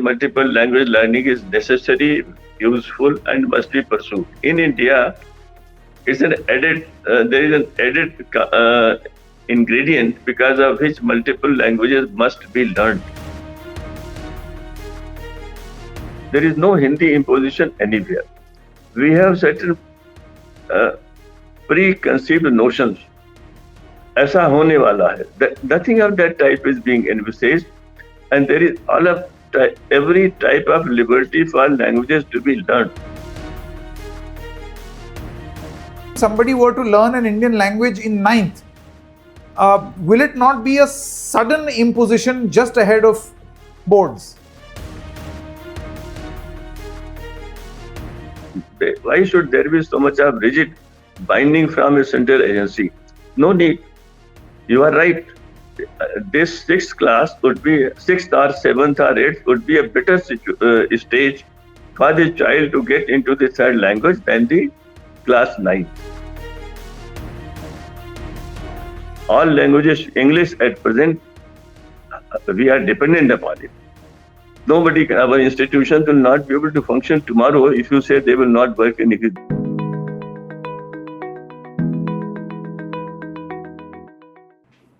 multiple language learning is necessary, useful, and must be pursued. In India, it's an added. There is an added ingredient because of which multiple languages must be learned. There is no Hindi imposition anywhere. We have certain preconceived notions. ऐसा होने वाला है. Nothing of that type is being envisaged, and there is every type of liberty for languages to be learned. Somebody were to learn an Indian language in 9th, will it not be a sudden imposition just ahead of boards? Why should there be so much of rigid binding from a central agency? No need. You are right. This sixth class would be, sixth or seventh or eighth would be a better stage for the child to get into the third language than the class 9. All languages, English at present, we are dependent upon it. Nobody, our institutions will not be able to function tomorrow if you say they will not work in English.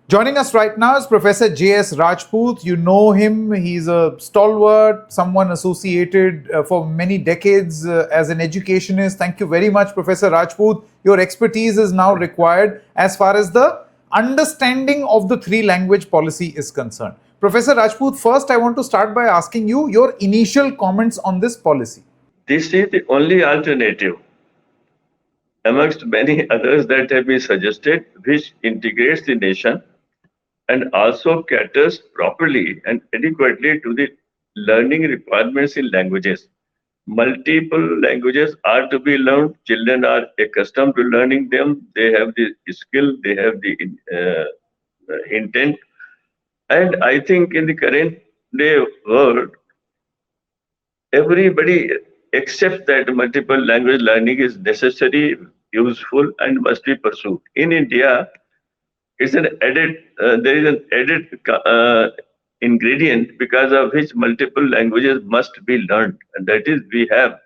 Joining us right now is Professor J.S. Rajput. You know him. He's a stalwart, someone associated for many decades as an educationist. Thank you very much, Professor Rajput. Your expertise is now required as far as the understanding of the three-language policy is concerned. Professor Rajput, first I want to start by asking you your initial comments on this policy. This is the only alternative amongst many others that have been suggested, which integrates the nation and also caters properly and adequately to the learning requirements in languages. Multiple languages are to be learned. Children are accustomed to learning them. They have the skill, they have the intent. And I think in the current day world, everybody accepts that multiple language learning is necessary, useful, and must be pursued. In India, it's an added. There is an added ingredient because of which multiple languages must be learned, and that is we have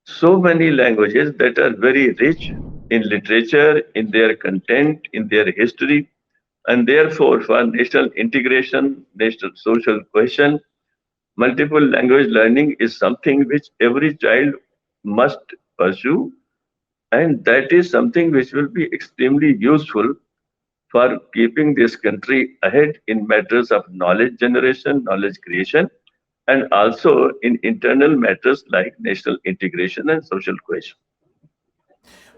so many languages that are very rich in literature, in their content, in their history, and therefore for national integration, national social cohesion, multiple language learning is something which every child must pursue, and that is something which will be extremely useful for keeping this country ahead in matters of knowledge generation, knowledge creation, and also in internal matters like national integration and social cohesion.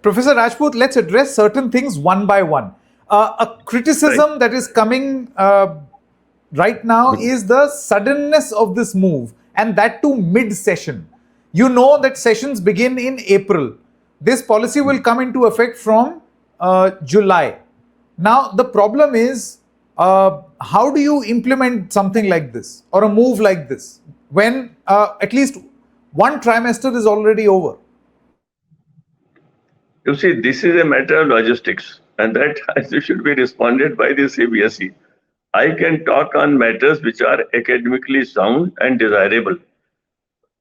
Professor Rajput, let's address certain things one by one. A criticism that is coming right now is the suddenness of this move, and that too mid-session. You know that sessions begin in April. This policy will come into effect from July. Now, the problem is, how do you implement something like this or a move like this when at least one trimester is already over? You see, this is a matter of logistics, and that should be responded by the CBSE. I can talk on matters which are academically sound and desirable.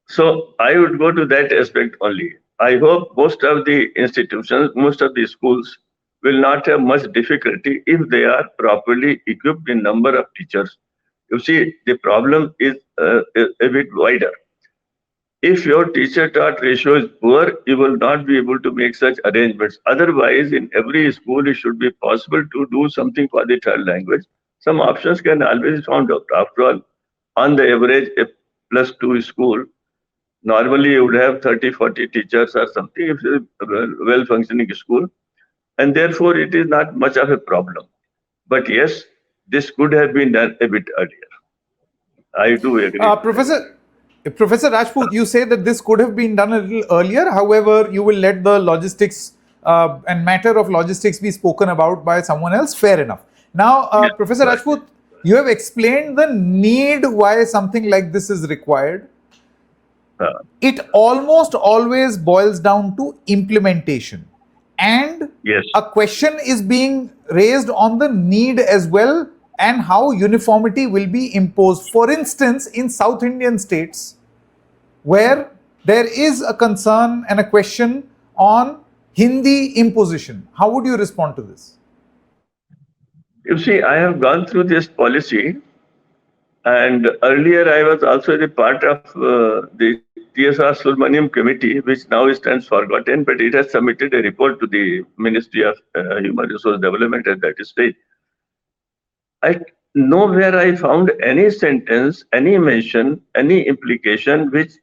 So I would go to that aspect only. I hope most of the institutions, most of the schools will not have much difficulty if they are properly equipped in number of teachers. You see, the problem is a bit wider. If your teacher-taught ratio is poor, you will not be able to make such arrangements. Otherwise, in every school, it should be possible to do something for the third language. Some options can always be found out. After all, on the average, a +2 school, normally you would have 30, 40 teachers or something, if it's a well-functioning school. And therefore, it is not much of a problem. But yes, this could have been done a bit earlier. I do agree. Professor Rajput, you say that this could have been done a little earlier. However, you will let the logistics and matter of logistics be spoken about by someone else. Fair enough. Now, yes, Professor Rajput, you have explained the need why something like this is required. It almost always boils down to implementation. And yes, a question is being raised on the need as well and how uniformity will be imposed. For instance, in South Indian states, where there is a concern and a question on Hindi imposition. How would you respond to this? You see, I have gone through this policy, and earlier I was also the part of the TSR Subramaniam committee, which now stands forgotten, but it has submitted a report to the Ministry of Human Resource Development at that stage. I nowhere I found any sentence, any mention, any implication which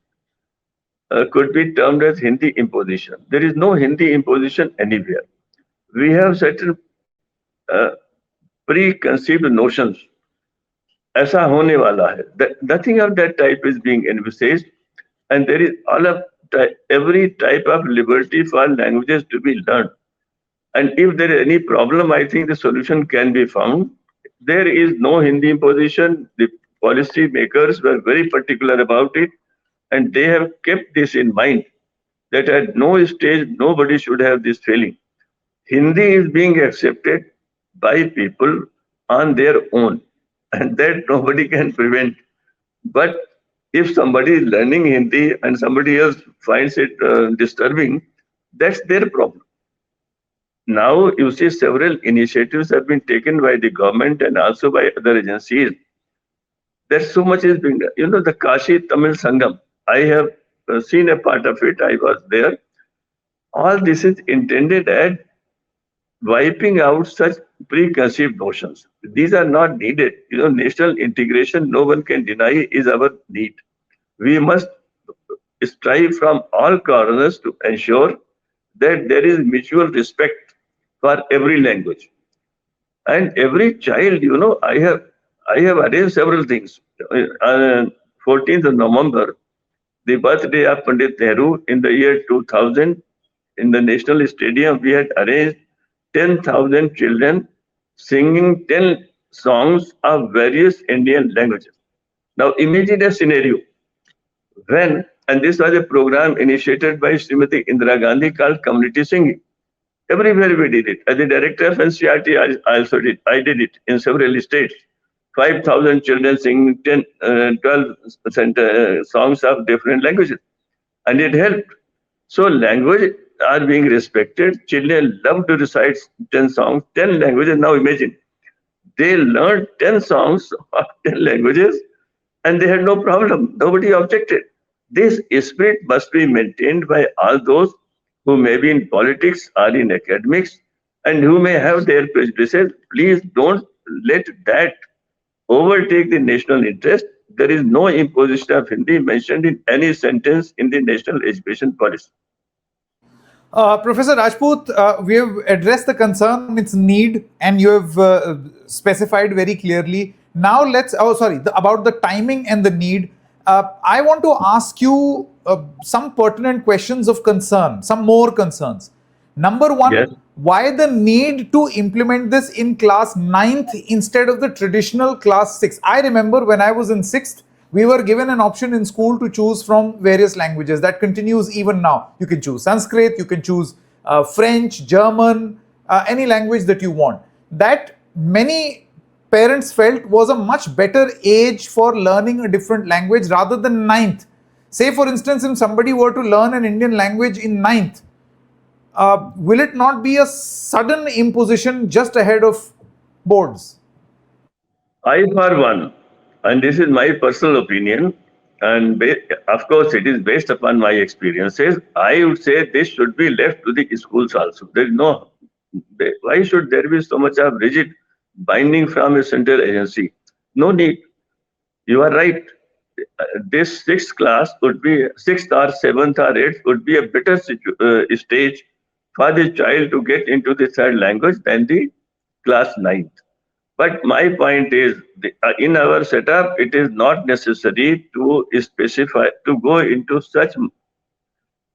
could be termed as Hindi imposition. There is no Hindi imposition anywhere. We have certain uh, preconceived notions. ऐसा होने वाला है. Nothing of that type is being envisaged, and there is every type of liberty for languages to be learned. And if there is any problem, I think the solution can be found. There is no Hindi imposition. The policy makers were very particular about it, and they have kept this in mind that at no stage nobody should have this feeling. Hindi is being accepted by people on their own, and that nobody can prevent. But if somebody is learning Hindi and somebody else finds it disturbing, that's their problem. Now, you see, several initiatives have been taken by the government and also by other agencies. There's so much is being done. You know, the Kashi Tamil Sangam, I have seen a part of it, I was there. All this is intended at wiping out such preconceived notions. These are not needed. You know, national integration, no one can deny, is our need. We must strive from all corners to ensure that there is mutual respect for every language. And every child, you know, I have arranged several things. On 14th of November, the birthday of Pandit Nehru in the year 2000, in the National Stadium, we had arranged 10,000 children singing 10 songs of various Indian languages. Now imagine a scenario when, and this was a program initiated by Srimati Indira Gandhi called Community Singing. Everywhere we did it. As the director of NCERT, I also did. I did it in several states. 5,000 children singing 12 songs of different languages. And it helped. So language are being respected. Children love to recite 10 songs, 10 languages. Now imagine, they learned 10 songs of 10 languages and they had no problem. Nobody objected. This spirit must be maintained by all those who may be in politics or in academics and who may have their prejudices. Please don't let that overtake the national interest. There is no imposition of Hindi mentioned in any sentence in the national education policy. Professor Rajput, we have addressed the concern on its need, and you have specified very clearly. Now about the timing and the need. I want to ask you some pertinent questions of concern, some more concerns. Number one, Yes. why the need to implement this in class 9th instead of the traditional class 6? I remember when I was in 6th, we were given an option in school to choose from various languages. That continues even now. You can choose Sanskrit, you can choose French, German, any language that you want. That many parents felt was a much better age for learning a different language rather than 9th. Say, for instance, if somebody were to learn an Indian language in 9th, will it not be a sudden imposition just ahead of boards? I, for one, and this is my personal opinion, and of course it is based upon my experiences, I would say this should be left to the schools also. There is no, why should there be so much of rigid binding from a central agency? No need. You are right. This sixth class would be sixth or seventh or eighth would be a better stage for the child to get into the third language than the class ninth. But my point is, in our setup, it is not necessary to specify, to go into such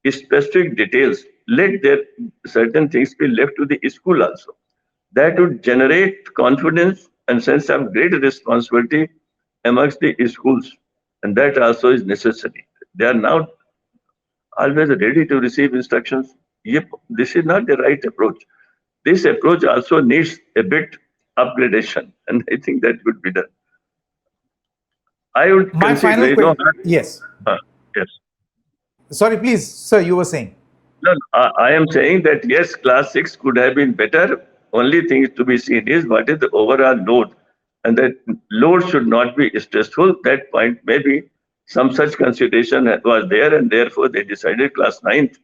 specific details. Let there certain things be left to the school also. That would generate confidence and sense of great responsibility amongst the schools. And that also is necessary. They are now always ready to receive instructions. Yep, this is not the right approach. This approach also needs a bit upgradation. And I think that would be the, I would My consider, final question. Yes. yes. Sorry, please, sir, you were saying. No, I am saying that yes, class 6 could have been better. Only thing to be seen is what is the overall load. And that load should not be stressful. That point maybe some such consideration was there, and therefore they decided class ninth.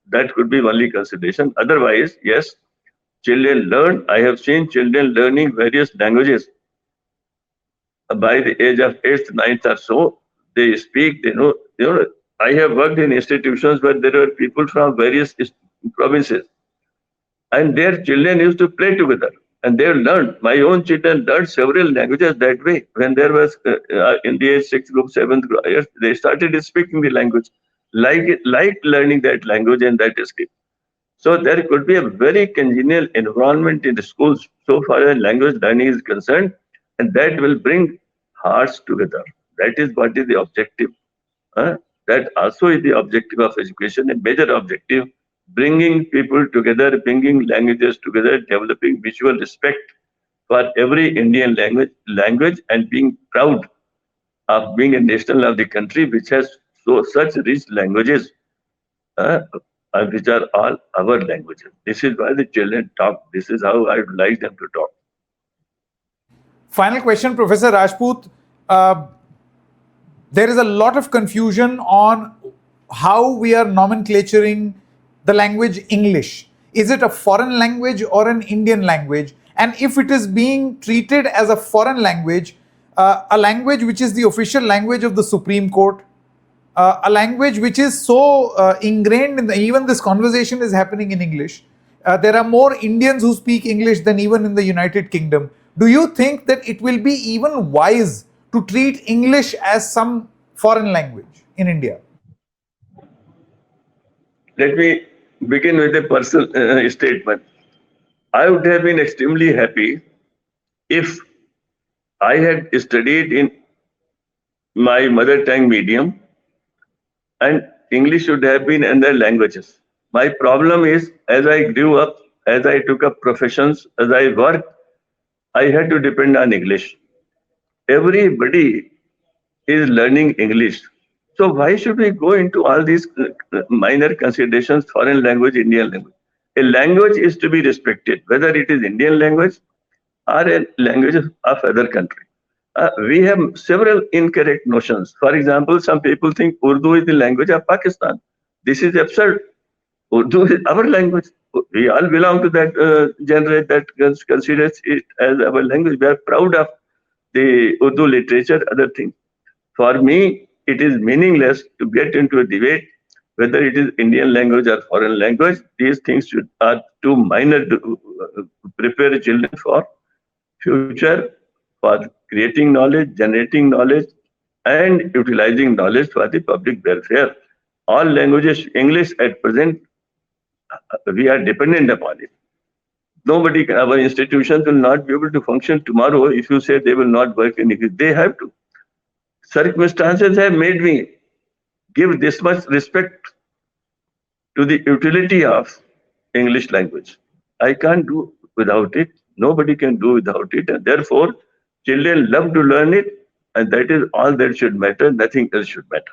That could be only consideration. Otherwise, yes, children learn. I have seen children learning various languages by the age of eighth, ninth or so. They speak, they know. I have worked in institutions where there were people from various provinces, and their children used to play together, and they learned. My own children learned several languages that way. When there was in the age sixth group, seventh group, yes, they started speaking the language, like learning that language and that skill. So there could be a very congenial environment in the schools so far as language learning is concerned, and that will bring hearts together. That is what is the objective. Uh, that also is the objective of education, a major objective, bringing people together, bringing languages together, developing mutual respect for every Indian language, and being proud of being a national of the country which has such rich languages, uh, which are all our languages. This is why the children talk. This is how I would like them to talk. Final question, Professor Rajput. Uh, there is a lot of confusion on how we are nomenclaturing the language English. Is it a foreign language or an Indian language? And if it is being treated as a foreign language, a language which is the official language of the Supreme Court, a language which is so ingrained in even this conversation is happening in English. There are more Indians who speak English than even in the United Kingdom. Do you think that it will be even wise to treat English as some foreign language in India? Let me begin with a personal statement. I would have been extremely happy if I had studied in my mother tongue medium, and English should have been in their languages. My problem is, as I grew up, as I took up professions, as I worked, I had to depend on English. Everybody is learning English. So why should we go into all these minor considerations, foreign language, Indian language? A language is to be respected, whether it is Indian language or a language of other country. We have several incorrect notions. For example, some people think Urdu is the language of Pakistan. This is absurd. Urdu is our language. We all belong to that genre that considers it as our language. We are proud of the Urdu literature, other things. For me, it is meaningless to get into a debate whether it is Indian language or foreign language. These things are too minor to prepare children for future, for creating knowledge, generating knowledge, and utilizing knowledge for the public welfare. All languages, English at present, we are dependent upon it. Nobody, our institutions will not be able to function tomorrow if you say they will not work in English. They have to. Circumstances have made me give this much respect to the utility of English language. I can't do without it. Nobody can do without it. And therefore, children love to learn it. And that is all that should matter. Nothing else should matter.